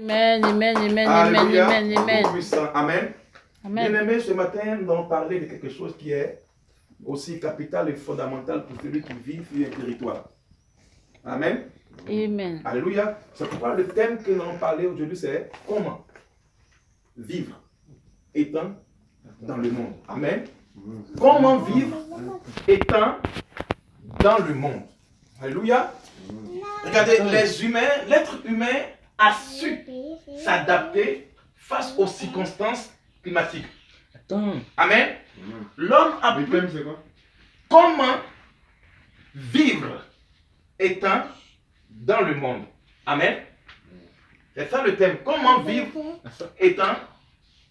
Amen, amen, amen, Alléluia. amen, amen, Tout-puissant. Amen. amen. Bien-aimé, ce matin, nous allons parler de quelque chose qui est aussi capital et fondamental pour celui qui vit sur un territoire. Amen. Amen. Alléluia. C'est pourquoi le thème que nous allons parler aujourd'hui, c'est comment vivre étant dans le monde. Amen. Comment vivre étant dans le monde. Alléluia. Regardez, les humains, l'être humain a su s'adapter face aux circonstances climatiques. Amen. L'homme a pu comment vivre étant dans le monde. Amen. C'est ça le thème. Comment vivre étant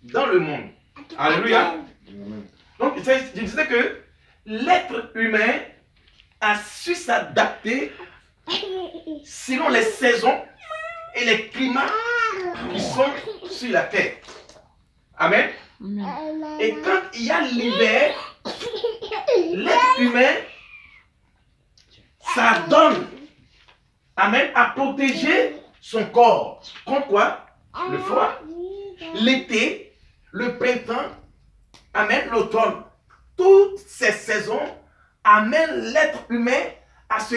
dans le monde. Alléluia. Donc, je disais que l'être humain a su s'adapter selon les saisons et les climats qui sont sur la terre. Amen. Et quand il y a l'hiver, l'être humain s'adonne, amen, à protéger son corps. Contre quoi? Le froid, l'été, le printemps, amen, l'automne. Toutes ces saisons amènent l'être humain à se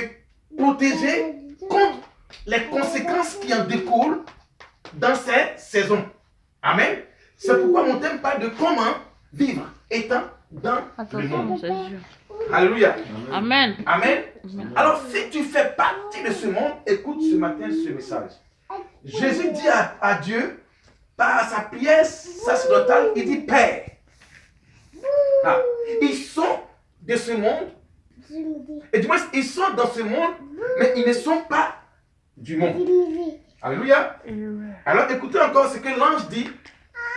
protéger contre les conséquences qui en découlent dans ces saisons. Amen. C'est pourquoi mon thème parle de comment vivre étant dans le monde. Alléluia. Amen. Amen. Alors, si tu fais partie de ce monde, écoute ce matin ce message. Jésus dit à Dieu, par sa prière sacerdotale, il dit Père. Ah, ils sont de ce monde, et du moins, ils sont dans ce monde, mais ils ne sont pas du monde. Alléluia. Alors, écoutez encore ce que l'ange dit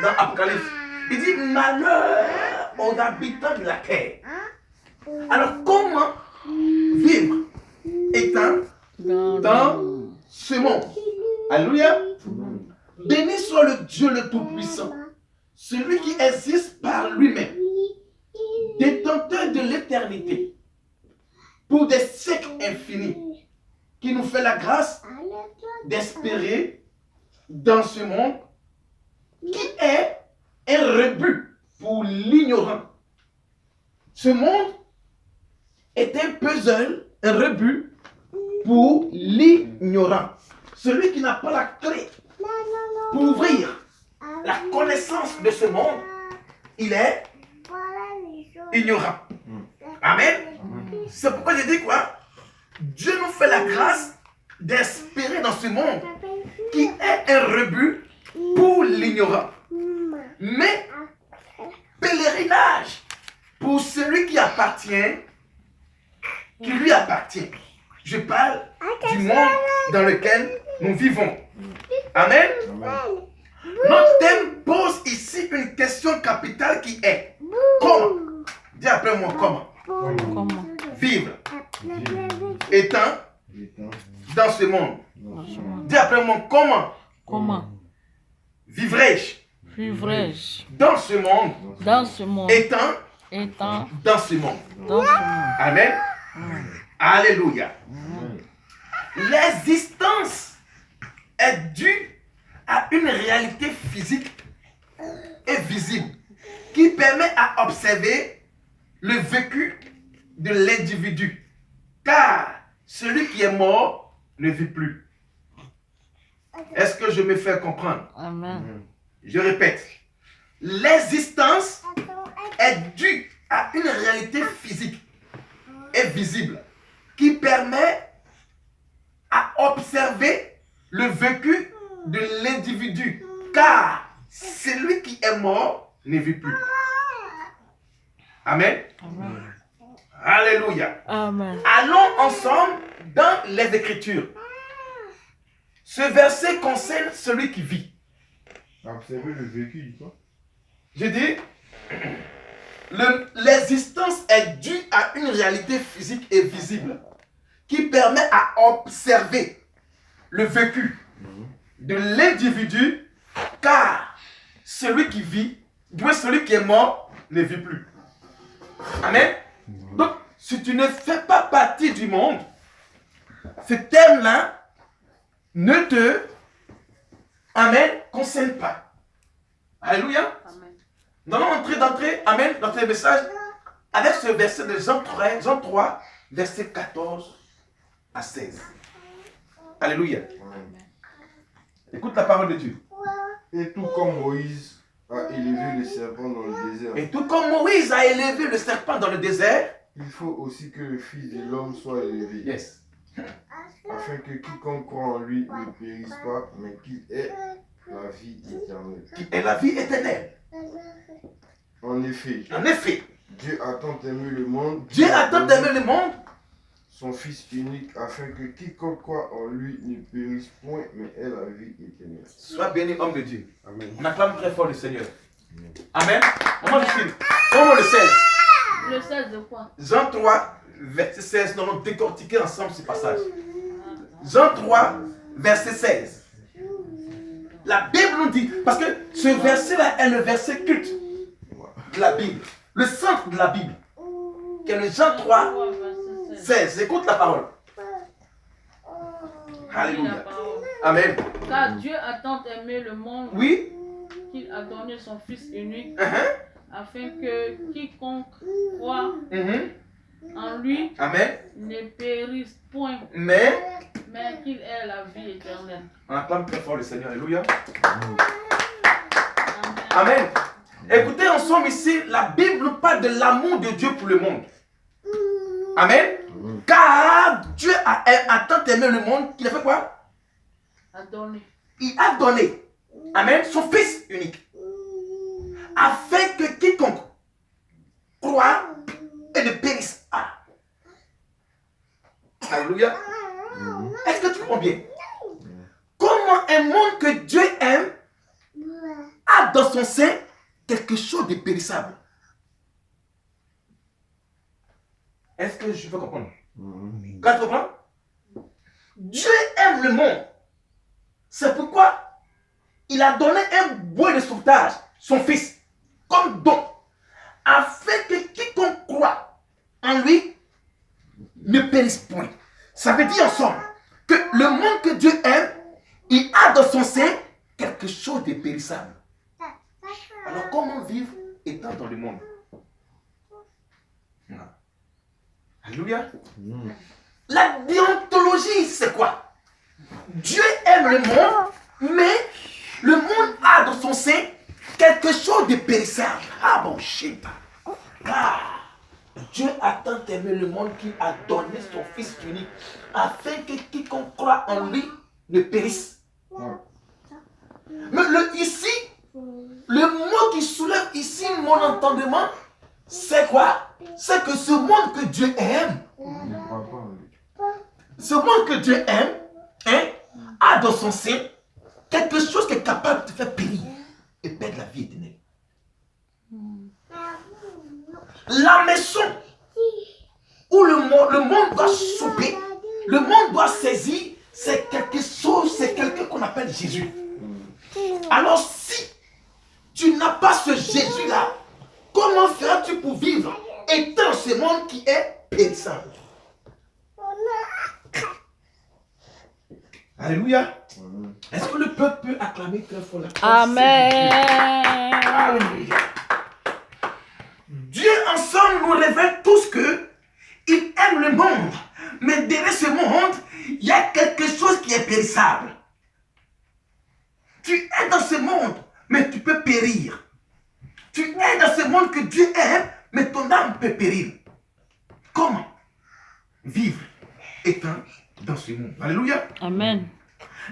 dans Apocalypse. Il dit malheur aux habitants de la terre. Alors, comment vivre étant dans ce monde? Alléluia. Béni soit le Dieu le Tout-Puissant, celui qui existe par lui-même, détenteur de l'éternité, pour des siècles infinis, qui nous fait la grâce d'espérer dans ce monde qui est un rebut pour l'ignorant. Ce monde est un puzzle, un rebut pour l'ignorant. Celui qui n'a pas la clé pour ouvrir la connaissance de ce monde, il est ignorant. Amen. C'est pourquoi je dis quoi? Dieu nous fait la grâce d'espérer dans ce monde qui est un rebut pour l'ignorant. Mais pèlerinage pour celui qui lui appartient. Je parle du monde dans lequel nous vivons. Amen. Notre thème pose ici une question capitale qui est comment? Dis après moi comment? Vivre étant dans ce monde. Dis après moi comment? Vivrai-je dans ce monde étant dans ce monde. Amen. Alléluia. L'existence est due à une réalité physique et visible qui permet à observer le vécu de l'individu. Car celui qui est mort ne vit plus. Est-ce que je me fais comprendre? Amen. Je répète. L'existence est due à une réalité physique et visible qui permet à observer le vécu de l'individu. Car celui qui est mort ne vit plus. Amen. Amen. Alléluia. Amen. Allons ensemble dans les Écritures. Ce verset concerne celui qui vit. Observer le vécu, dis quoi? Je dis, l'existence est due à une réalité physique et visible qui permet à observer le vécu de l'individu, car celui qui vit, celui qui est mort, ne vit plus. Amen. Donc, si tu ne fais pas partie du monde, ce thème-là ne te Amen, qu'on ne s'aime pas. Alléluia. Amen. Nous allons d'entrer, Amen, dans ce message avec ce verset de Jean 3, verset 14 à 16. Alléluia. Écoute la parole de Dieu. Et tout comme Moïse a élevé le serpent dans le désert, Et tout comme Moïse a élevé le serpent dans le désert, il faut aussi que le Fils de l'homme soit élevé, yes, afin que quiconque croit en lui ne périsse pas, mais qu'il ait la vie éternelle. qui est la vie éternelle. En effet, Dieu a tant aimé le monde, a tant aimé le monde, son Fils unique, afin que quiconque croit en lui ne périsse point, mais ait la vie éternelle. sois béni, homme de Dieu. Amen. On acclame très fort le Seigneur. Amen. Comment je finis? Comment le 16? Le 16 de quoi? Jean 3, verset 16. Nous allons décortiquer ensemble ce passage. Jean 3, verset 16. La Bible nous dit, parce que ce verset-là est le verset culte de la Bible, le centre de la Bible, qui est le Jean 3, 16. Écoute la parole. Alléluia. Amen. Car Dieu a tant aimé le monde Oui. qu'il a donné son Fils unique, Uh-huh. afin que quiconque croit Mhm. en lui Amen. ne périsse point, Mais, mais qu'il ait la vie éternelle. on acclame très fort le Seigneur. Alléluia. Amen. Amen. Écoutez ensemble ici, la Bible nous parle de l'amour de Dieu pour le monde. Amen. Car Dieu a tant aimé le monde qu'il a fait quoi? A donné. Il a donné, Amen, son Fils unique. Afin que quiconque croit et ne périsse pas. Alléluia. Est-ce que tu comprends bien? Comment un monde que Dieu aime a dans son sein quelque chose de périssable? Est-ce que je peux comprendre? Quand tu comprends? Dieu aime le monde. C'est pourquoi il a donné un bouée de sauvetage, son Fils, comme don, afin que quiconque croit en lui ne périsse point. Ça veut dire ensemble que le monde que Dieu aime, il a dans son sein quelque chose de périssable. Alors comment vivre étant dans le monde? Alléluia. La déontologie, c'est quoi? Dieu aime le monde, mais le monde a dans son sein quelque chose de périssable. Ah bon, shit. Ah, Dieu a tant aimé le monde qu'il a donné son Fils unique, afin que quiconque croit en lui ne périsse. Mais ici, le mot qui soulève ici mon entendement, c'est quoi? C'est que ce monde que Dieu aime, ce monde que Dieu aime, hein, a dans son sein quelque chose qui est capable de te faire périr et perdre la vie éternelle. La maison où le monde doit souper, le monde doit saisir, c'est quelque chose, c'est quelqu'un qu'on appelle Jésus. Alors si tu n'as pas ce Jésus-là, comment feras-tu pour vivre étant dans ce monde qui est périssable? Alléluia. Est-ce que le peuple peut acclamer très fort la parole? Amen. Alléluia. Dieu ensemble nous révèle tous que il aime le monde, mais derrière ce monde, il y a quelque chose qui est périssable. Tu es dans ce monde, mais tu peux périr. Tu es dans ce monde que Dieu aime, mais ton âme peut périr. Comment vivre étant dans ce monde? Alléluia. Amen.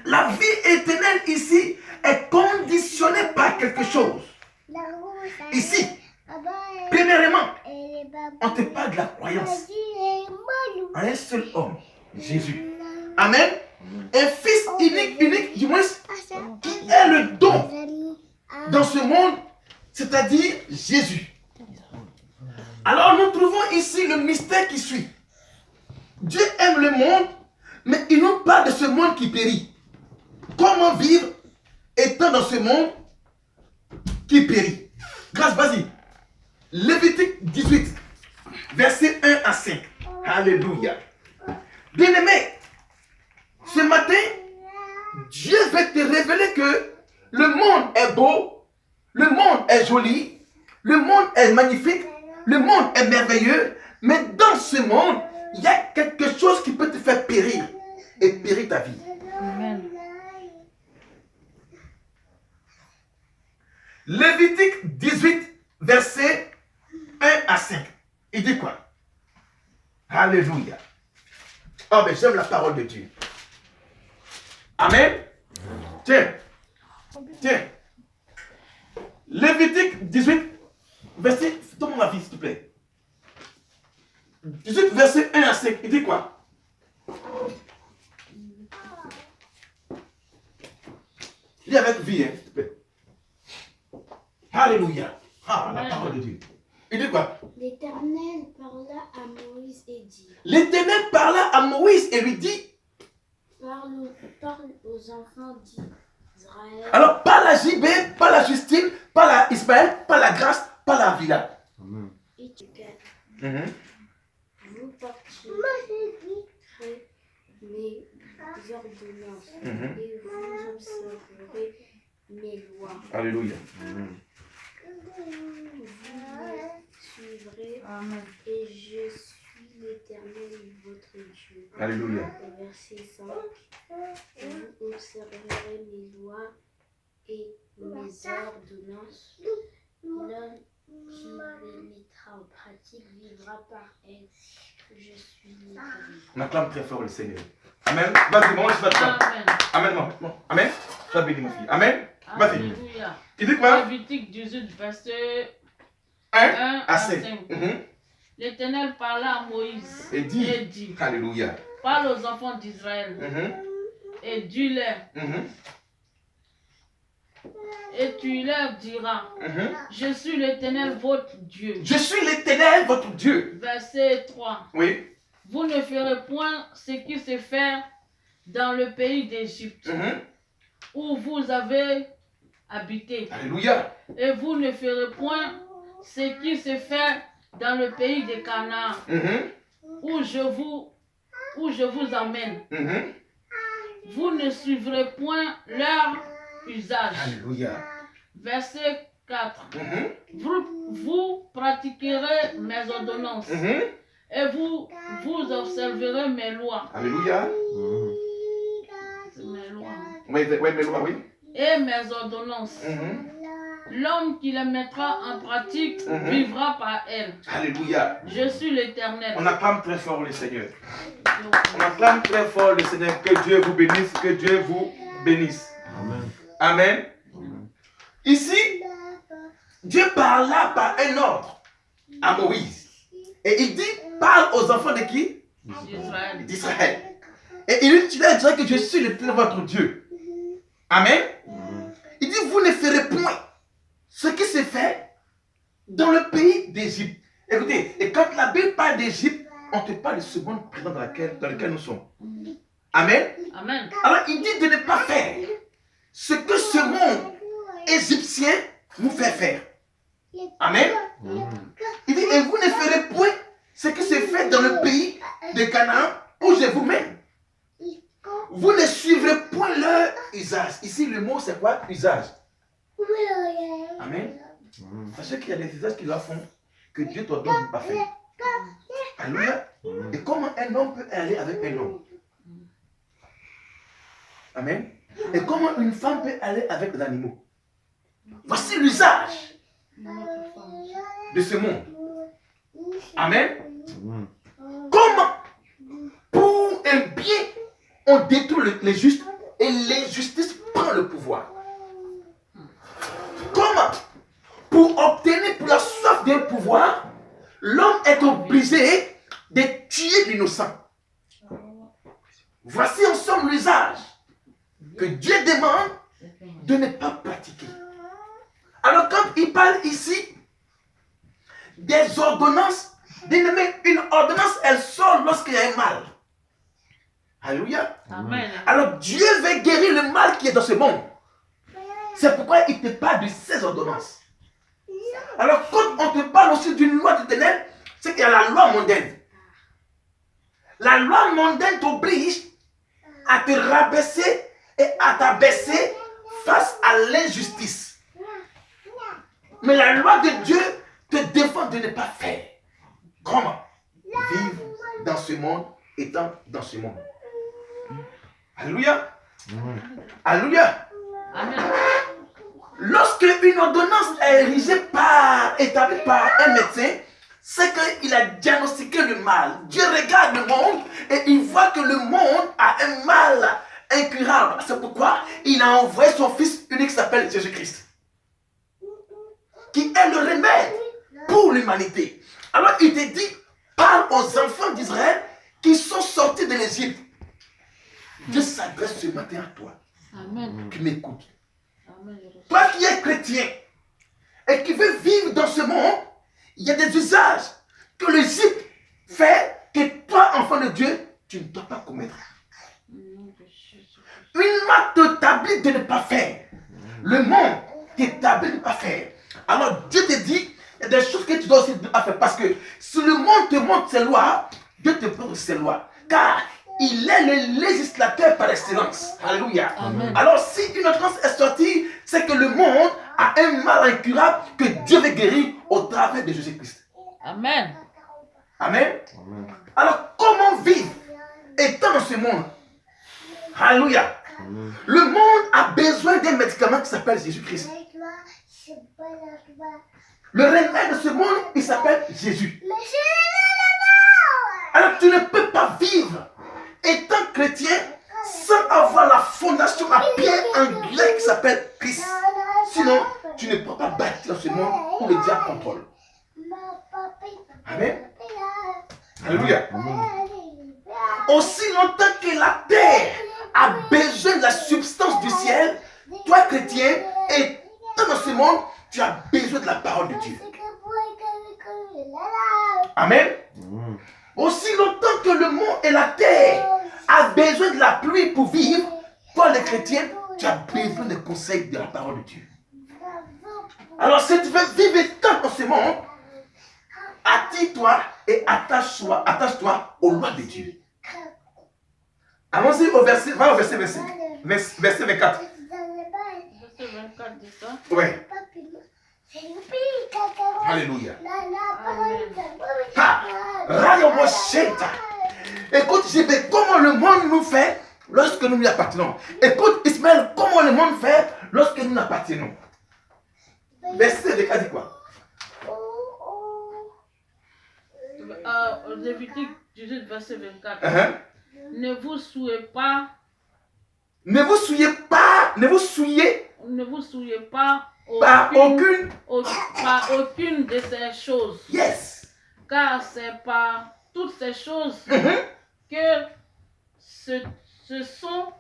La vie éternelle ici est conditionnée par quelque chose. Ici, premièrement, on te parle de la croyance en un seul homme, Jésus. Amen. Un Fils unique, du moins, qui est le don dans ce monde, c'est-à-dire Jésus. Alors nous trouvons ici le mystère qui suit. Dieu aime le monde, mais il nous parle de ce monde qui périt. Comment vivre étant dans ce monde qui périt? Grâce, vas-y. Lévitique 18, verset 1 à 5. Alléluia. Bien-aimé, ce matin, Dieu veut te révéler que Le monde est beau, le monde est joli, le monde est magnifique, le monde est merveilleux, mais dans ce monde, il y a quelque chose qui peut te faire périr et périr ta vie. Amen. Lévitique 18, verset 1 à 5. Il dit quoi? Alléluia. Oh, mais j'aime la parole de Dieu. Amen. Tiens. Tiens. Lévitique 18, verset... Donne-moi ma vie, s'il te plaît. 18, verset 1 à 5. Il dit quoi? Lis avec vie, hein, s'il te plaît. Alléluia. Ah, la parole de Dieu. Il dit quoi? L'Éternel parla à Moïse et dit, L'Éternel parla à Moïse et lui dit... parle aux enfants d'Israël. Alors, pas la JB, pas la Justine, pas la Ismaël, pas la Grâce, pas la Villa. Amen. Et tu gagnes. Mhm. Vous partirez mes ordonnances Mhm. et vous observerez mes lois. Alléluia. Vous les suivrez Amen. et je suis l'Éternel votre Dieu. Alléluia. Au verset 5, vous observerez mes lois et mes ordonnances. L'homme qui les mettra en pratique vivra par elles. Je suis l'Éternel. On acclame très fort le Seigneur. Amen. Vas-y, maman, je vais te faire. Amen. Amen, maman. Amen. Sois béni, ma fille. Amen. Vas-y. Alléluia. Il dit quoi? Lévitique 18, verset 1 1 à à 5. 5. Mhm. L'Éternel parla à Moïse Et dit. Alléluia. parle aux enfants d'Israël Mhm. et dis-leur, Mhm. et tu leur diras, Mhm. je suis l'Éternel votre Dieu. Je suis l'Éternel, votre Dieu. Verset 3. Oui. Vous ne ferez point ce qui se fait dans le pays d'Égypte, Mhm. où vous avez habité. Alléluia. Et vous ne ferez point ce qui se fait dans le pays de Canaan, Mhm. où je vous emmène. Mhm. Vous ne suivrez point leur usage. Alléluia. Verset 4. Mhm. Vous pratiquerez mes ordonnances Mhm. et vous observerez mes lois. Alléluia. Mes lois. Oui, oui, mais oui. Et mes ordonnances. Mhm. L'homme qui les mettra en pratique Mhm. vivra par elles. Alléluia. Je suis l'Éternel. On acclame très fort le Seigneur. On acclame très fort le Seigneur. Que Dieu vous bénisse. Que Dieu vous bénisse. Amen. Amen. Ici, Dieu parla par un ordre à Moïse. Et il dit, parle aux enfants de qui? Israël. D'Israël. Et il dit, tu leur diras que je suis l'Éternel votre Dieu. Amen. Il dit, vous ne ferez point ce qui se fait dans le pays d'Égypte. Écoutez, et quand la Bible parle d'Égypte, on te parle de ce monde présent dans lequel nous sommes. Amen. Amen. Alors il dit de ne pas faire ce que ce monde égyptien nous fait faire. Amen. Il dit, et vous ne ferez point ce qui se fait dans le pays de Canaan où je vous mène. Vous ne suivrez point leur usage. Ici, le mot, c'est quoi? Usage. Amen. Sachez qu'il y a des usages qui leur font que Dieu te donne de ne pas faire. Alléluia. Et comment un homme peut aller avec un homme? Amen. Et comment une femme peut aller avec des animaux? Voici l'usage de ce monde. Amen. Comment, pour un bien, on détruit les justes et l'injustice prend le pouvoir? Comment, pour obtenir pour la soif d'un pouvoir, l'homme est obligé de tuer l'innocent? Voici en somme l'usage que Dieu demande de ne pas pratiquer. Alors quand il parle ici des ordonnances, une ordonnance, elle sort lorsqu'il y a un mal. Alléluia. Amen. Alors Dieu veut guérir le mal qui est dans ce monde. C'est pourquoi il te parle de ces ordonnances. Alors quand on te parle aussi d'une loi d'éternel, c'est qu'il y a la loi mondaine. La loi mondaine t'oblige à te rabaisser et à t'abaisser face à l'injustice. Mais la loi de Dieu te défend de ne pas faire. Comment? Vivre dans ce monde, étant dans ce monde. Alléluia. Alléluia. Amen. Lorsque une ordonnance est établie par un médecin, c'est qu'il a diagnostiqué le mal. Dieu regarde le monde et il voit que le monde a un mal incurable. C'est pourquoi il a envoyé son fils unique qui s'appelle Jésus-Christ, qui est le remède pour l'humanité. Alors il te dit, parle aux enfants d'Israël qui sont sortis de l'Égypte. Dieu s'adresse ce matin à toi, Amen. qui m'écoute. Amen. Toi qui es chrétien et qui veux vivre dans ce monde, il y a des usages que l'Égypte fait que toi, enfant de Dieu, tu ne dois pas commettre. Une marque t'établit de ne pas faire. Le monde t'établit de ne pas faire. Alors Dieu te dit, il y a des choses que tu dois aussi faire. Parce que si le monde te montre ses lois, Dieu te montre ses lois. Car il est le législateur par excellence. Alléluia. Amen. Alors si une ordonnance est sortie, c'est que le monde a un mal incurable que Dieu veut guérir au travers de Jésus-Christ. Amen. Amen. Alors comment vivre étant dans ce monde? Alléluia. Le monde a besoin d'un médicament qui s'appelle Jésus-Christ. Le remède de ce monde, il s'appelle Jésus. Alors tu ne peux pas vivre étant chrétien sans avoir la fondation à pierre angulaire qui s'appelle Christ. Sinon, tu ne peux pas bâtir dans ce monde où le diable contrôle. Amen. Alléluia. Aussi longtemps que la terre a besoin de la substance du ciel, toi chrétien, étant dans ce monde, tu as besoin de la parole de Dieu. Amen. Aussi longtemps que le monde et la terre a besoin de la pluie pour vivre, toi les chrétiens, tu as besoin des conseils de la parole de Dieu. Alors si tu veux vivre étant dans ce monde, attire-toi et attache-toi aux lois de Dieu. Allons-y au verset 24. Verset 24 dit ça. Ouais. Alléluia. Écoute, je vais comment le monde nous fait lorsque nous lui appartenons. Écoute, Ismaël, comment le monde fait lorsque nous l'appartenons. Verset 24 dit quoi? Lévitique 18, verset 24. Uh-huh. Ne vous souillez pas. Ne vous souillez pas par aucune de ces choses. Yes. Car c'est par toutes ces choses Uh-huh. que se sont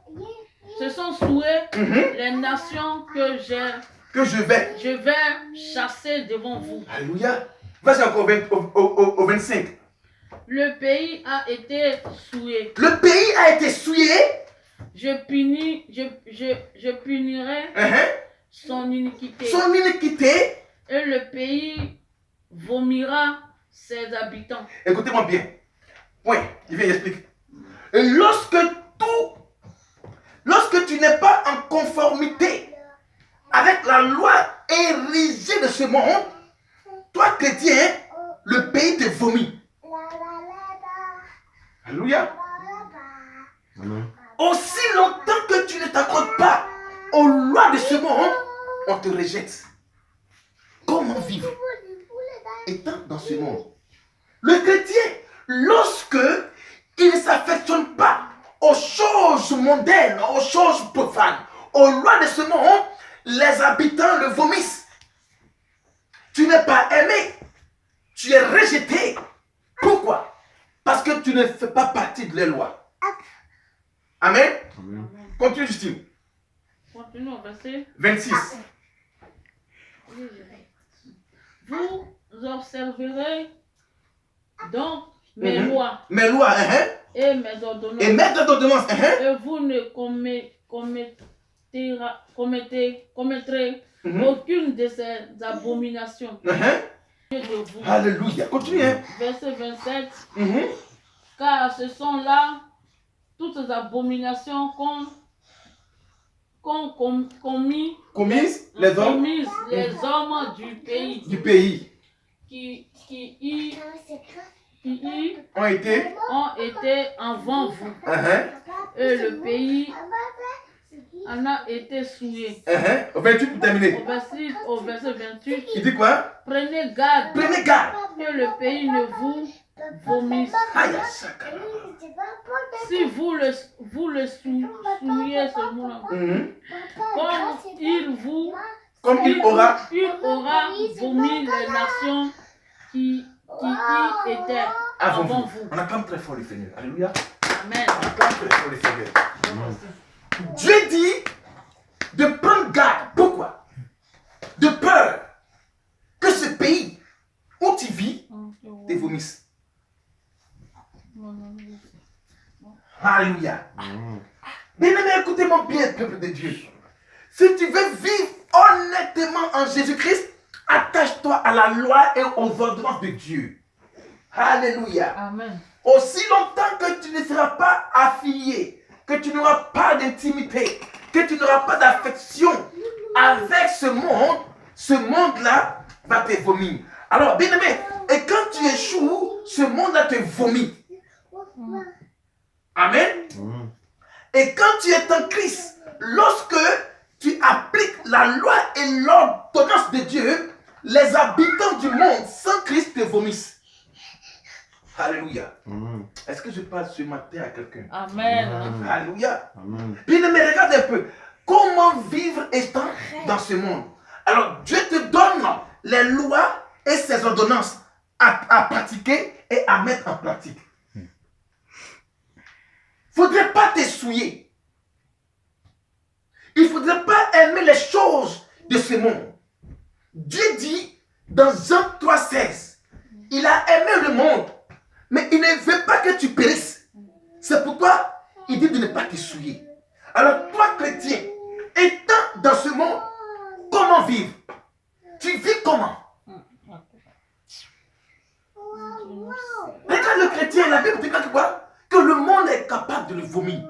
souillées Uh-huh. les nations que je vais chasser devant vous. Alléluia. Vas-y encore au 25. Le pays a été souillé. Le pays a été souillé. Je punirai Uh-huh. son iniquité. Son iniquité. Et le pays vomira ses habitants. Écoutez-moi bien. Oui, il vient expliquer. Lorsque tu n'es pas en conformité avec la loi érigée de ce monde, toi chrétien, le pays te vomit. Alléluia. Aussi longtemps que tu ne t'accordes pas aux lois de ce monde, on te rejette. Comment vivre étant dans ce monde? Le chrétien, lorsque il ne s'affectionne pas aux choses mondaines, aux choses profanes, aux lois de ce monde, les habitants le vomissent. Tu n'es pas aimé, tu es rejeté. Pourquoi? Parce que tu ne fais pas partie de les lois. Amen. Continue, Justine. Continue au verset 26. Vous observerez donc mes lois Mes lois, et mes ordonnances. et mes ordonnances, Et vous ne commettrez aucune de ces abominations de vous. Alléluia. Continue. Verset 27. Car ce sont là toutes les abominations commises les hommes hommes du pays qui y ont été avant vous. Et le pays en a été souillé. Au 28 pour terminer. Au verset 28, Il dit quoi? prenez garde Prenez garde. que le pays ne vous vomisse. Aïe, sakara. Si vous le souillez seulement, comme il aura vomi les nations qui y étaient avant avant vous. vous. On acclame très fort le Seigneur. Alléluia. Amen. On acclame très fort le Seigneur. Dieu dit de prendre garde. Pourquoi? De peur que ce pays où tu vis te vomisse. Alléluia. Bien-aimé, écoutez-moi bien, peuple de Dieu. Si tu veux vivre honnêtement en Jésus-Christ, attache-toi à la loi et aux ordonnances de Dieu. Alléluia. Amen. Aussi longtemps que tu ne seras pas affilié, que tu n'auras pas d'intimité, que tu n'auras pas d'affection avec ce monde-là va te vomir. Alors, bien aimé, et quand tu échoues, ce monde-là te vomit. Amen. Et quand tu es en Christ, lorsque tu appliques la loi et l'ordonnance de Dieu, les habitants du monde sans Christ te vomissent. Alléluia. Est-ce que je parle ce matin à quelqu'un? Amen. Alléluia. Bien aimé, regarde un peu. Comment vivre étant dans ce monde? Alors, Dieu te donne les lois et ses ordonnances à pratiquer et à mettre en pratique. Il ne faudrait pas te souiller. Il ne faudrait pas aimer les choses de ce monde. Dieu dit dans Jean 3,16, il a aimé le monde, mais il ne veut pas que tu périsses. C'est pourquoi il dit de ne pas te souiller. Alors toi, chrétien, étant dans ce monde, comment vivre? Tu vis comment? Regarde le chrétien, la Bible dit quoi? Que le monde est capable de le vomir.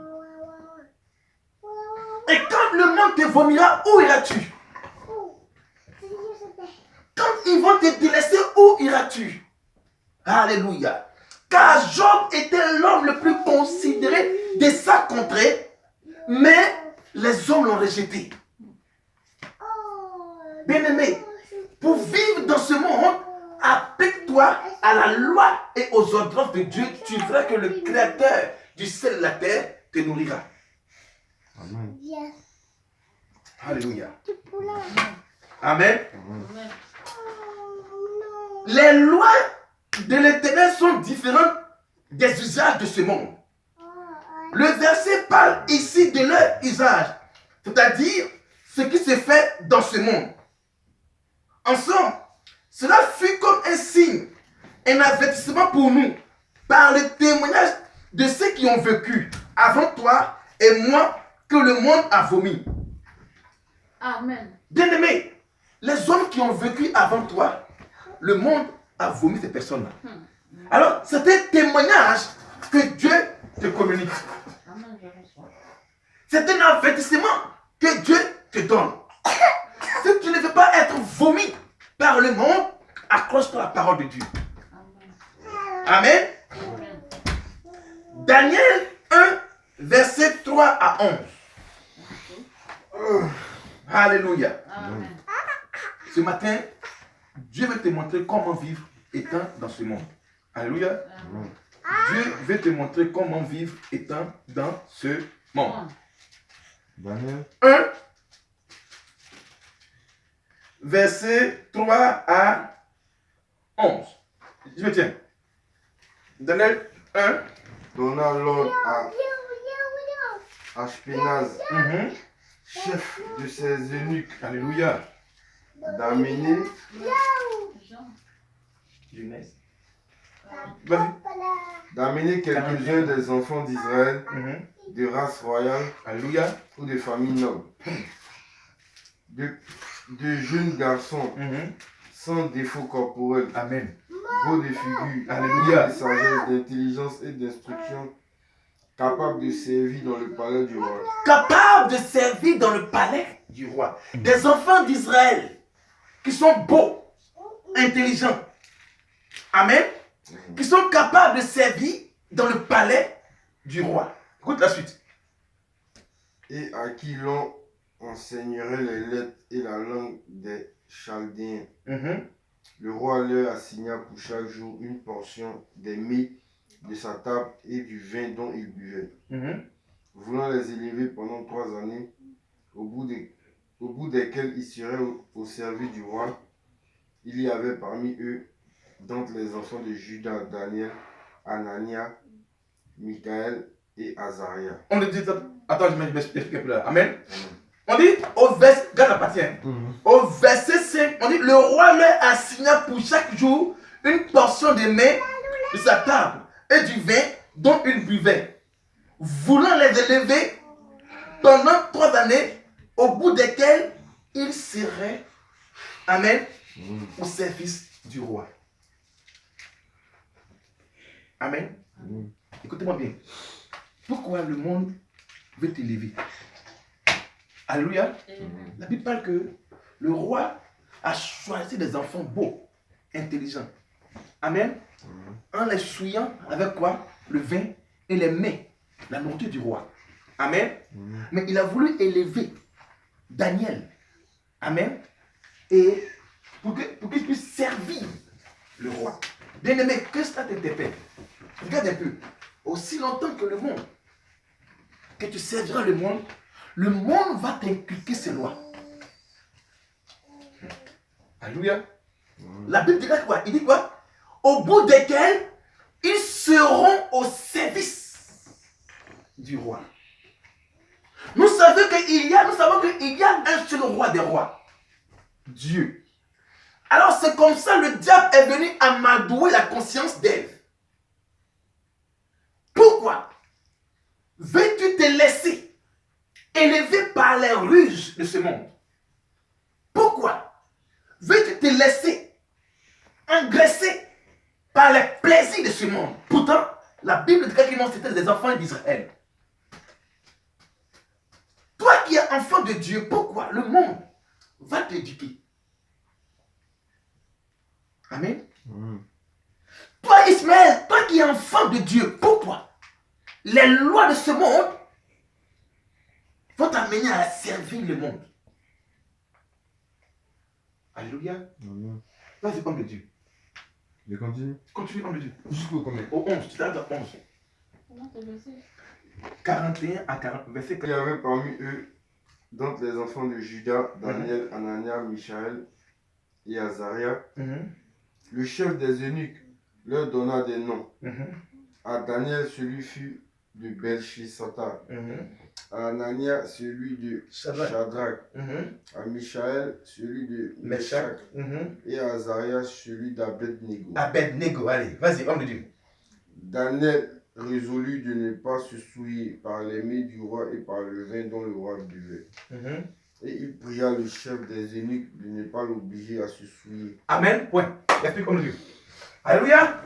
Et quand le monde te vomira, où iras-tu? Quand ils vont te délaisser, où iras-tu? Alléluia. Car Job était l'homme le plus considéré de sa contrée, mais les hommes l'ont rejeté. Bien-aimé, pour vivre dans ce monde, applique-toi à la loi et aux ordonnances de Dieu. Tu verras que le Créateur du ciel et de la terre te nourrira. Amen. Alléluia. Amen. Les lois de l'Éternel sont différentes des usages de ce monde. Le verset parle ici de leur usage, c'est-à-dire ce qui se fait dans ce monde. Ensemble, cela fut comme un signe, un avertissement pour nous, par le témoignage de ceux qui ont vécu avant toi et moi, que le monde a vomi. Amen. Bien-aimé, les hommes qui ont vécu avant toi, le monde a vomi ces personnes-là. Alors, c'est un témoignage que Dieu te communique. C'est un avertissement que Dieu te donne. Si tu ne veux pas être vomi par le monde, accroche-toi à la parole de Dieu. Amen. Daniel 1, verset 3 à 11. Alléluia. Amen. Ce matin, Dieu veut te montrer comment vivre étant dans ce monde. Alléluia. Dieu veut te montrer comment vivre étant dans ce monde. Daniel 1, verset 3 à 11. Je me tiens. Daniel 1. donna l'ordre à Ashpenaz, chef de ses eunuques, Alléluia. d'amener Jeunesse. Vas-y. d'amener quelques-uns des enfants d'Israël de race royale Alléluia. ou de famille noble, de jeunes garçons sans défaut corporel, Amen. beaux de figure, Alléluia. de sagesse, d'intelligence et d'instruction, capable de servir dans le palais du roi. Capables de servir dans le palais du roi. Des enfants d'Israël qui sont beaux, intelligents. Amen. Qui sont capables de servir dans le palais du roi. Écoute la suite. Et à qui l'on enseignerait les lettres et la langue des Chaldéens. Le roi leur assigna pour chaque jour une portion des mets de sa table et du vin dont ils buvaient. Voulant les élever pendant 3 années, au bout desquelles ils seraient au service du roi, il y avait parmi eux, d'entre les enfants de Juda, Daniel, Anania, Michaël et Azaria. On dit, attends, je m'explique un peu là. Amen. On dit au verset, regarde la partie, hein. Au verset 5, on dit le roi leur assigna pour chaque jour une portion des mets de sa table et du vin dont ils buvaient, voulant les élever pendant 3 années, au bout desquelles ils seraient, amen, au service du roi. Amen. Écoutez-moi bien. Pourquoi le monde veut t'élever? Alléluia. La Bible parle que le roi a choisi des enfants beaux, intelligents. Amen. En les souillant avec quoi? Le vin et les mets, la nourriture du roi. Amen. Mais il a voulu élever Daniel. Amen. Et pour qu'il puisse servir le roi. Bien aimé, que cela t'interpelle. Regarde un peu. Aussi longtemps que le monde, que tu serviras le monde va t'inculquer ses lois. Alléluia. La Bible dit quoi? Il dit quoi? Au bout desquels ils seront au service du roi. Nous savons qu'il y a un seul roi des rois. Dieu. Alors c'est comme ça le diable est venu amadouer la conscience d'Ève. Pourquoi veux-tu te laisser élevé par les ruses de ce monde? Pourquoi veux-tu te laisser engraisser par les plaisirs de ce monde? Pourtant, la Bible dit que c'était des enfants d'Israël. Toi qui es enfant de Dieu, pourquoi le monde va t'éduquer? Amen. Toi Ismaël, toi qui es enfant de Dieu, pourquoi les lois de ce monde vont t'amener à servir le monde? Alléluia. Vas-y, homme de Dieu. Je continue. Continue, homme de Dieu. Jusqu'au combien? Au 11, tu t'arrêtes à 11. 41 à 40, verset Il y avait parmi eux, d'entre les enfants de Juda, Daniel, Anania, Michaël et Azaria. Le chef des eunuques leur donna des noms. À Daniel, celui fut de Belchisata. À Anania, celui de Shadrach. À Michaël, celui de Meshach. Et à Azaria, celui d'Abednego. Abednego, allez, vas-y, homme de Dieu. Daniel résolut de ne pas se souiller par les mets du roi et par le vin dont le roi buvait. Et il pria le chef des eunuques de ne pas l'obliger à se souiller. Amen, point. Explique homme de Dieu. Alléluia.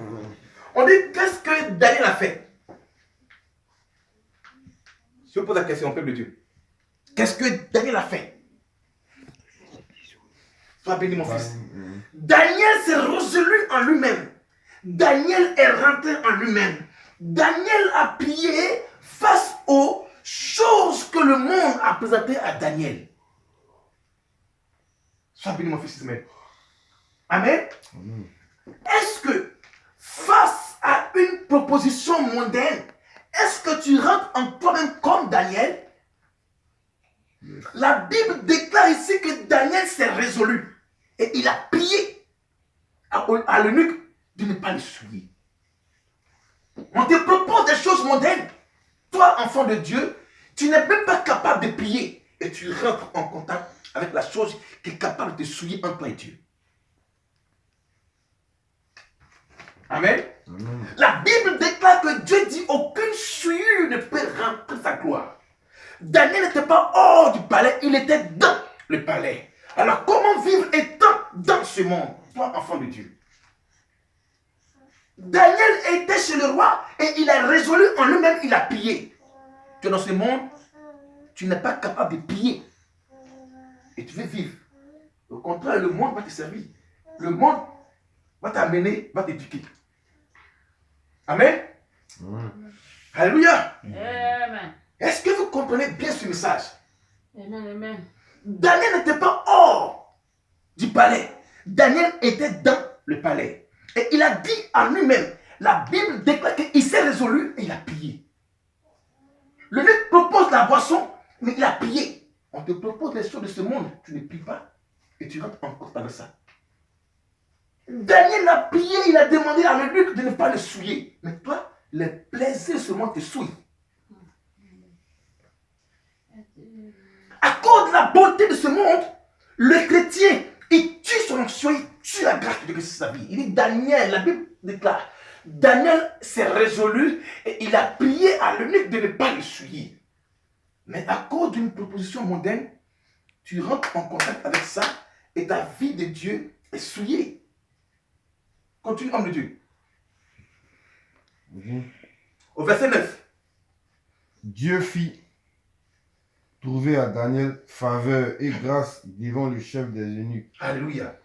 On dit, qu'est-ce que Daniel a fait? Si on pose la question au peuple de Dieu, qu'est-ce que Daniel a fait? Sois béni mon fils. Daniel s'est résolu en lui-même. Daniel est rentré en lui-même. Daniel a prié face aux choses que le monde a présentées à Daniel. Sois béni mon fils Ismaël. Amen. Est-ce que face à une proposition mondaine, est-ce que tu rentres en toi-même comme Daniel? La Bible déclare ici que Daniel s'est résolu et il a prié à l'eunuque de ne pas le souiller. On te propose des choses mondaines. Toi, enfant de Dieu, tu n'es même pas capable de prier et tu rentres en contact avec la chose qui est capable de te souiller entre toi et Dieu. Amen. La Bible déclare que Dieu dit aucune souillure ne peut rentrer sa gloire. Daniel n'était pas hors du palais, il était dans le palais. Alors comment vivre étant dans ce monde, toi enfant de Dieu? Daniel était chez le roi et il a résolu en lui-même, il a pillé. Tu es dans ce monde, tu n'es pas capable de piller. Et tu veux vivre. Au contraire, le monde va te servir. Le monde va t'amener, va t'éduquer. Amen. Alléluia. Amen. Est-ce que vous comprenez bien ce message? Amen. Amen. Daniel n'était pas hors du palais. Daniel était dans le palais. Et il a dit en lui-même, la Bible déclare qu'il s'est résolu et il a pillé. Le mec propose la boisson, mais il a pillé. On te propose les choses de ce monde, tu ne pilles pas et tu rentres encore dans ça. Daniel a pillé, il a demandé à l'eunuque de ne pas le souiller. Mais toi, les plaisirs de ce monde te souillent. À cause de la beauté de ce monde, le chrétien, il tue son onction, il tue la grâce de Dieu sur sa vie. Il dit Daniel, la Bible déclare, Daniel s'est résolu et il a prié à l'eunuque de ne pas le souiller. Mais à cause d'une proposition mondaine, tu rentres en contact avec ça et ta vie de Dieu est souillée. Continue, homme de Dieu. Au verset 9. Dieu fit trouver à Daniel faveur et grâce devant le chef des eunuques. Alléluia.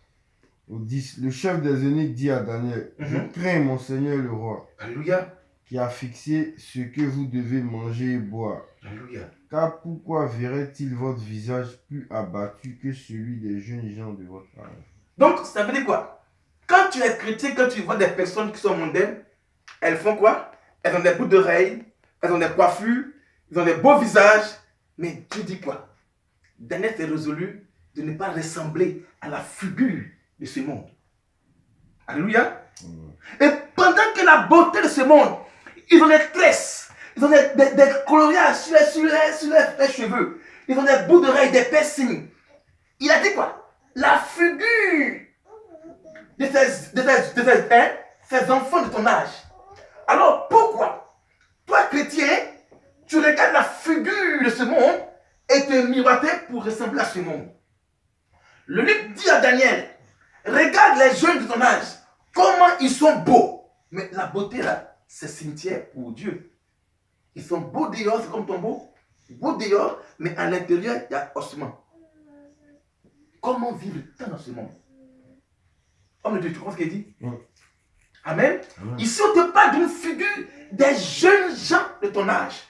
Au 10, le chef des eunuques dit à Daniel, je crains mon Seigneur le roi, Alléluia. qui a fixé ce que vous devez manger et boire. Alléluia. Car pourquoi verrait-il votre visage plus abattu que celui des jeunes gens de votre âge? Donc, ça veut dire quoi? Quand tu es chrétien, quand tu vois des personnes qui sont mondaines, elles font quoi? Elles ont des boucles d'oreilles, elles ont des coiffures, ils ont des beaux visages. Mais Dieu dit quoi? Daniel s'est résolu de ne pas ressembler à la figure de ce monde. Alléluia. Et pendant que la beauté de ce monde, ils ont des tresses, ils ont des coloriages sur les cheveux, ils ont des boucles d'oreilles, des piercings. Il a dit quoi? La figure de ces enfants de ton âge. Alors pourquoi toi chrétien, tu regardes la figure de ce monde et te miroiter pour ressembler à ce monde? Le livre dit à Daniel, regarde les jeunes de ton âge, comment ils sont beaux. Mais la beauté là, c'est cimetière pour Dieu. Ils sont beaux dehors, c'est comme ton beau dehors, mais à l'intérieur, il y a ossement. Comment vivre tant dans ce monde? Homme de Dieu, tu comprends ce qu'il dit? Amen. Ici, on te parle d'une figure des jeunes gens de ton âge.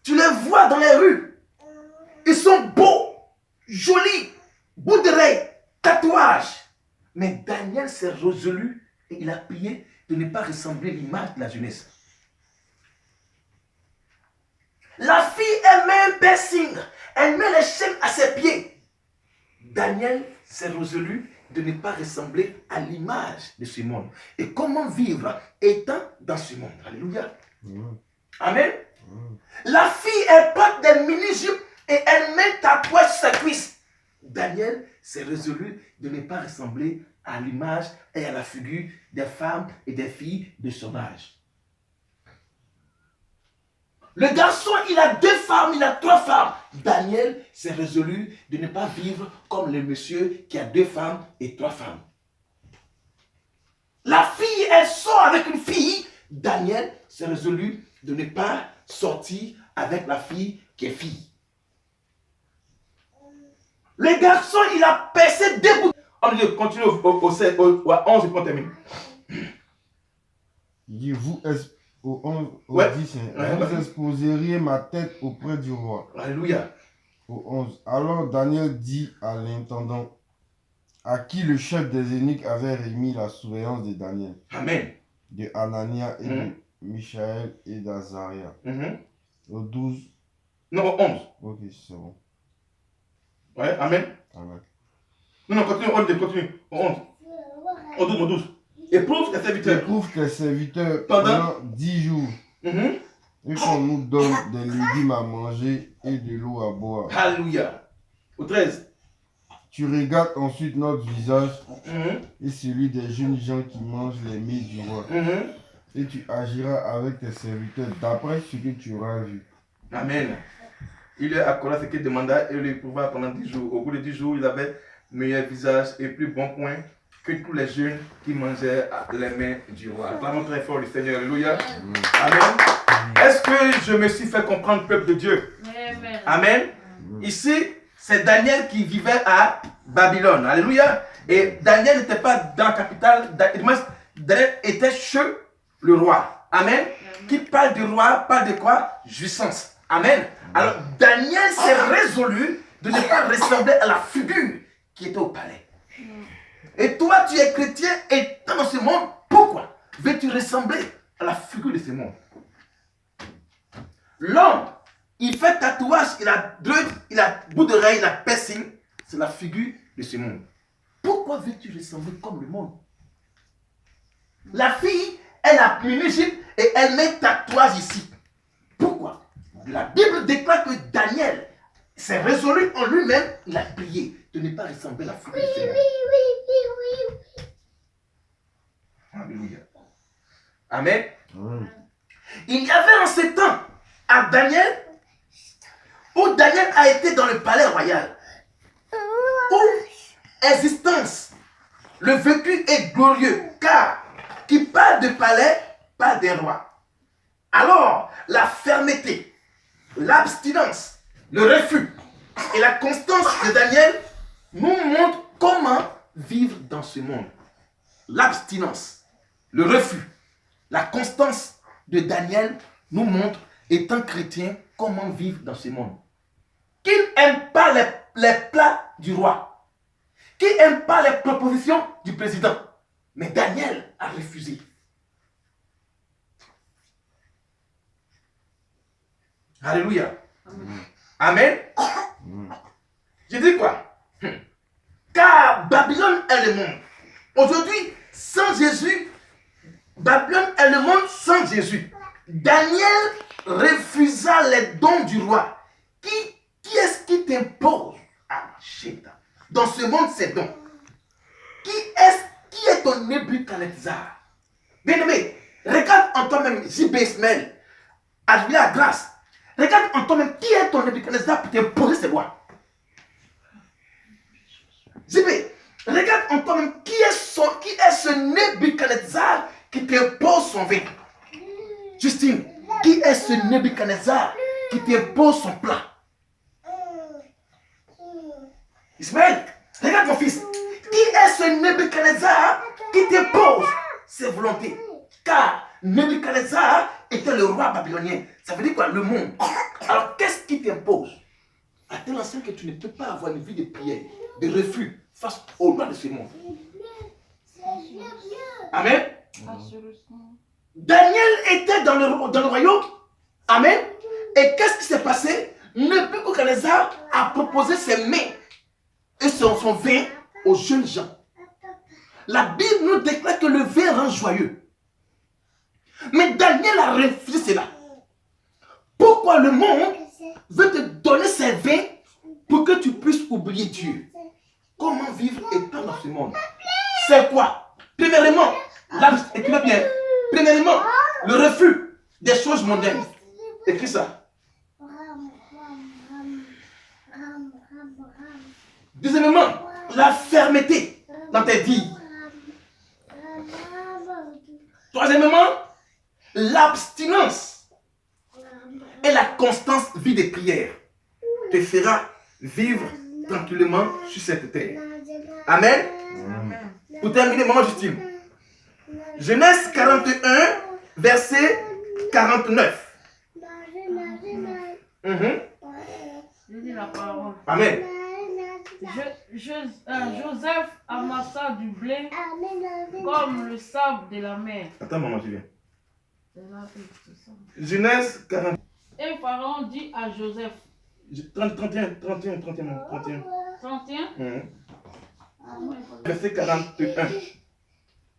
Tu les vois dans les rues. Ils sont beaux, jolis, bouts d'oreilles, tatouages. Mais Daniel s'est résolu et il a prié de ne pas ressembler à l'image de la jeunesse. La fille, elle met un piercing, elle met les chaînes à ses pieds. Daniel s'est résolu de ne pas ressembler à l'image de ce monde. Et comment vivre étant dans ce monde? Alléluia. Amen. La fille, elle porte des mini-jupes et elle met tatouage sur sa cuisse. Daniel s'est résolu de ne pas ressembler à l'image et à la figure des femmes et des filles de son âge. Le garçon, il a 2 femmes, il a 3 femmes. Daniel s'est résolu de ne pas vivre comme le monsieur qui a 2 femmes et 3 femmes. La fille, elle sort avec une fille. Daniel s'est résolu de ne pas sortir avec la fille qui est fille. Le garçon, il a percé 2 bouts. On dit, continue au 11 et puis on termine. Il dit, vous, au 11, au Ouais. 10, vous exposeriez ma tête auprès du roi. Alléluia. Au 11. Alors Daniel dit à l'intendant, à qui le chef des eunuques avait remis la surveillance de Daniel, Amen. de Anania et de Michaël et d'Azaria. Au 12. Non, au 11. Ok, c'est bon. Ouais, amen. Amen. Non, continue, continue. Au 11. Au 12, au 12. Éprouve tes serviteurs. Éprouve tes serviteurs Pendant pendant 10 jours. Et qu'on nous donne des légumes à manger et de l'eau à boire. Alléluia. Au 13. Tu regardes ensuite notre visage et celui des jeunes gens qui mangent les mets du roi. Et tu agiras avec tes serviteurs d'après ce que tu auras vu. Amen. Il lui accorda ce qu'il demanda et le éprouva pendant 10 jours. Au bout de 10 jours, il avait meilleur visage et plus bon point que tous les jeunes qui mangeaient les mains du roi. Acclamons très fort le Seigneur. Alléluia. Amen. Est-ce que je me suis fait comprendre, peuple de Dieu? Amen. Amen. Ici, c'est Daniel qui vivait à Babylone. Alléluia. Et Daniel n'était pas dans la capitale. Daniel était chez le roi. Amen. Qui parle du roi, parle de quoi? Jouissance. Amen. Alors, Daniel s'est résolu de ne pas ressembler à la figure qui était au palais. Et toi, tu es chrétien et dans ce monde, pourquoi veux-tu ressembler à la figure de ce monde? L'homme, il fait tatouage, il a drogue, il a bout d'oreille, il a piercing. C'est la figure de ce monde. Pourquoi veux-tu ressembler comme le monde? La fille, elle a pris l'Égypte et elle met tatouage ici. Pourquoi? La Bible déclare que Daniel s'est résolu en lui-même, il a prié de ne pas ressembler à la figure de ce monde. Alléluia. Amen. Il y avait en ce temps à Daniel, où Daniel a été dans le palais royal, où existence, le vécu est glorieux, car qui parle de palais, parle d'un roi. Alors, la fermeté, l'abstinence, le refus et la constance de Daniel nous montrent comment vivre dans ce monde. L'abstinence, le refus, la constance de Daniel nous montre, étant chrétien, comment vivre dans ce monde. Qui n'aime pas les plats du roi? Qui n'aime pas les propositions du président? Mais Daniel a refusé. Alléluia. Amen. Je dis quoi? Car Babylone est le monde. Aujourd'hui, sans Jésus, Babylone est le monde sans Jésus. Daniel refusa les dons du roi. Qui est-ce qui t'impose? Ah, shit. Dans ce monde, c'est dons. Qui est ton Nebuchadnezzar? Bien-aimé, regarde en toi-même, J.B. Ismaël, Advila Grâce. Regarde en toi-même, qui est ton Nebuchadnezzar pour t'imposer ses lois? J.B., regarde en toi-même, qui est ce Nebuchadnezzar qui t'impose son vin? Justine, qui est ce Nebuchadnezzar qui t'impose son plat? Ismaël, regarde mon fils. Qui est ce Nebuchadnezzar qui t'impose ses volontés? Car Nebuchadnezzar était le roi babylonien. Ça veut dire quoi? Le monde. Alors qu'est-ce qui t'impose? À tel enseigne que tu ne peux pas avoir une vie de prière, de refus face aux lois de ce monde. Amen. Daniel était dans le royaume. Amen. Et qu'est-ce qui s'est passé? Nebuchadnezzar a proposé ses mets et son vin aux jeunes gens. La Bible nous déclare que le vin rend joyeux. Mais Daniel a refusé cela. Pourquoi le monde veut te donner ses vins pour que tu puisses oublier Dieu? Comment vivre étant dans ce monde? C'est quoi? Premièrement, écoutez bien. Premièrement, le refus des choses mondaines. Écris ça. Deuxièmement, la fermeté dans tes vies. Troisièmement, l'abstinence et la constance vie de prière te fera vivre tranquillement sur cette terre. Amen. Pour terminer, maman Justine. Genèse 41, verset 49. Je dis la parole. Amen. Joseph amassa du blé comme le sable de la mer. Attends, maman, je viens. C'est ça. Genèse 40. Et Pharaon dit à Joseph. 31. 31. Verset 41.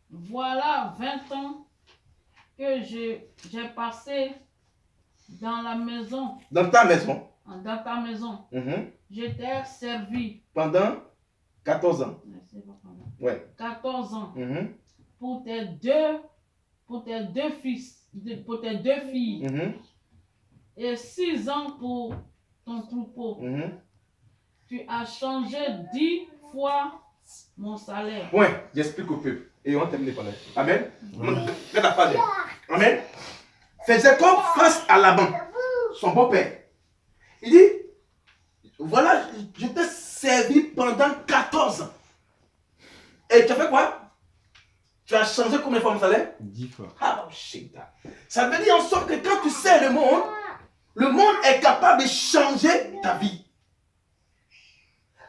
Voilà 20 ans que j'ai passé dans la maison. Dans ta maison. Dans ta maison. Je t'ai servi. Pendant 14 ans. Ouais. 14 ans. Pour tes deux fils. Pour tes deux filles. Et 6 ans pour ton troupeau. Tu as changé 10 fois mon salaire. Oui, j'explique au peuple. Et on termine par là. Amen. Regarde la page. Amen. C'est Jacob face à Laban, son beau-père. Il dit, voilà, je t'ai servi pendant 14 ans. Et tu as fait quoi? Tu as changé combien de fois mon salaire? 10 fois. Ah, shit. Ça veut dire en sorte que quand tu sers le monde est capable de changer ta vie.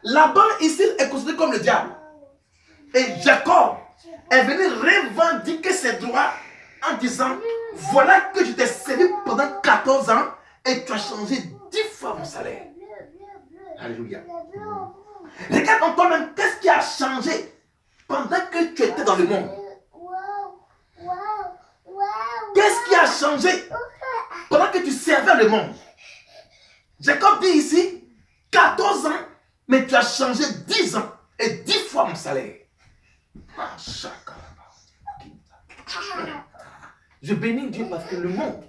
Laban ici est considéré comme le diable. Et Jacob est venu revendiquer ses droits en disant, voilà que je t'ai servi pendant 14 ans et tu as changé 10 fois mon salaire. Alléluia. Regarde en toi-même, qu'est-ce qui a changé pendant que tu étais dans le monde? Qu'est-ce qui a changé pendant que tu servais le monde? Jacob dit ici, 14 ans, mais tu as changé 10 ans et 10 fois mon salaire. Je bénis Dieu parce que le monde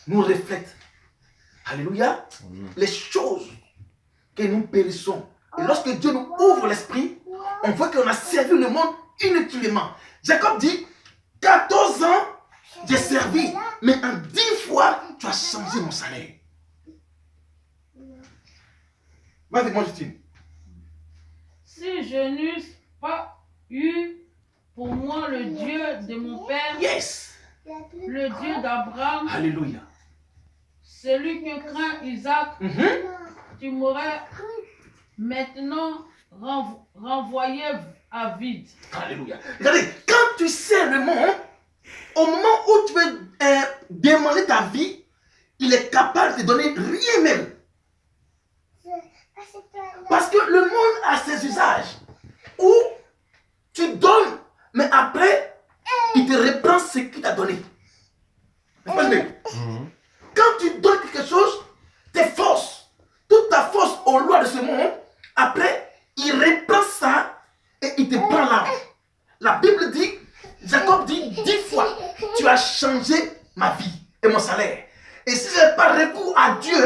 nous reflète. Alléluia. Les choses que nous périssons. Et lorsque Dieu nous ouvre l'esprit, on voit qu'on a servi le monde inutilement. Jacob dit, 14 ans, j'ai servi, mais en 10 fois, tu as changé mon salaire. Vas-y, moi, Justine. Si je n'eusse pas eu pour moi le Dieu de mon père, Yes. le Dieu d'Abraham, Alléluia. celui que craint Isaac, tu m'aurais maintenant renvoyé à vide. Alléluia. Regardez, quand tu sers le monde, au moment où tu veux demander ta vie, il est capable de te donner rien même. Parce que le monde a ses usages où tu donnes, mais après, il te reprend ce qu'il t'a donné. Quand tu donnes quelque chose, tes forces, toute ta force aux lois de ce monde, après, il reprend ça et il te prend là. La Bible dit, Jacob dit 10 fois, tu as changé ma vie et mon salaire. Et si je n'ai pas recours à Dieu,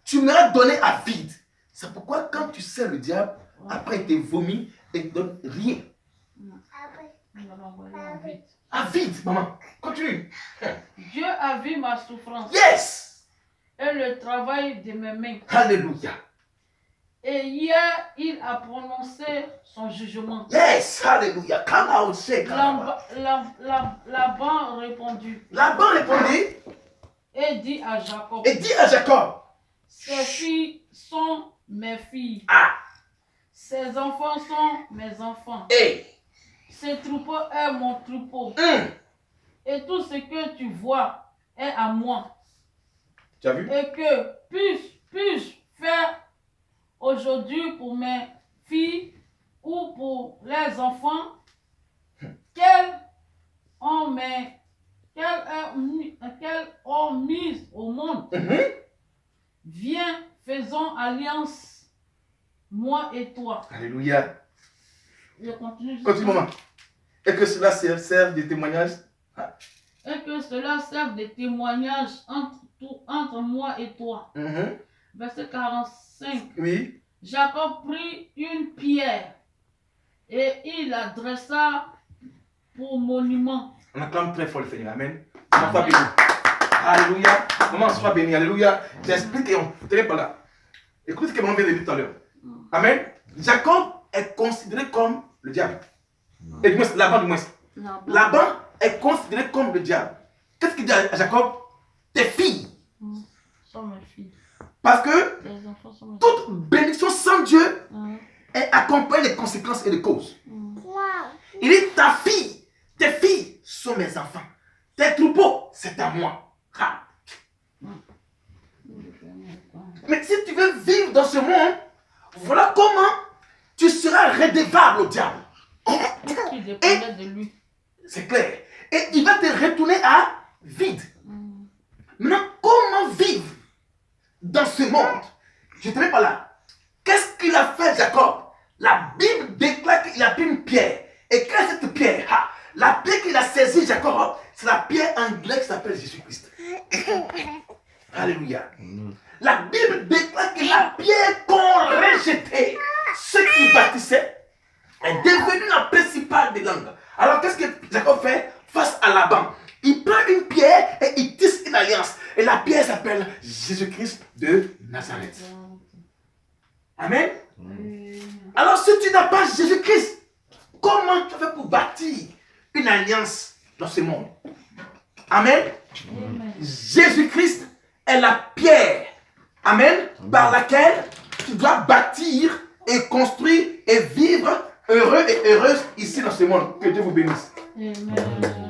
tu m'auras donné à vide. C'est pourquoi quand tu sers le diable, après il te vomit et il ne te donne rien. À vide, maman. Continue. Dieu a vu ma souffrance Yes. et le travail de mes mains. Alléluia. Et hier, il a prononcé son jugement. Yes. Alléluia. Come out, say come out. Laban répondit Laban répondit et dit à Jacob, et dit à Jacob, ces filles sont mes filles, ah, ces enfants sont mes enfants, hey, ce troupeau est mon troupeau, et tout ce que tu vois est à moi. tu as vu? Et que puis-je faire aujourd'hui pour mes filles ou pour les enfants qu'elles ont mis au monde? Viens, faisons alliance, moi et toi. Alléluia. Je continue. Continue, maman. Et que cela serve de témoignage. Et que cela serve de témoignage entre moi et toi. Verset 45. Oui. Jacob prit une pierre et il la dressa pour monument. On acclame très fort le Seigneur. Amen. Maman, sois béni. Alléluia. Maman, sois béni. Alléluia. J'explique et on ne tenait pas là. Écoute ce que maman vient de dire tout à l'heure. Amen. Jacob est considéré comme le diable. Et du moins, Laban du moins. Laban est considéré comme le diable. Qu'est-ce qu'il dit à Jacob? Tes filles Sont mes filles. Parce que Les enfants sont mes toute bénédiction sans Dieu filles. est accompagnée de conséquences et de causes. Il dit ta fille, tes filles sont mes enfants. Tes troupeaux, c'est à moi. Ah. Mais si tu veux vivre dans ce monde, voilà comment tu seras redevable au diable. Tu dépendais de lui. C'est clair. Et il va te retourner à vide. Maintenant, comment vivre dans ce monde? Je ne te mets pas là. Qu'est-ce qu'il a fait, Jacob? La Bible déclare qu'il a pris une pierre. Et quelle est cette pierre? La pierre qu'il a saisie, Jacob, c'est la pierre anglaise qui s'appelle Jésus-Christ. Alléluia. La Bible déclare que la pierre qu'ont rejetée ceux qui il bâtissait, est devenue la principale des langues. Alors qu'est-ce que Jacob fait face à Laban? Il prend une pierre et il tisse une alliance. Et la pierre s'appelle Jésus-Christ de Nazareth. Amen. Alors si tu n'as pas Jésus-Christ, comment tu fais pour bâtir une alliance dans ce monde? Amen. Jésus-Christ est la pierre, amen, par laquelle tu dois bâtir et construire et vivre heureux et heureuse ici dans ce monde. Que Dieu vous bénisse. Amen.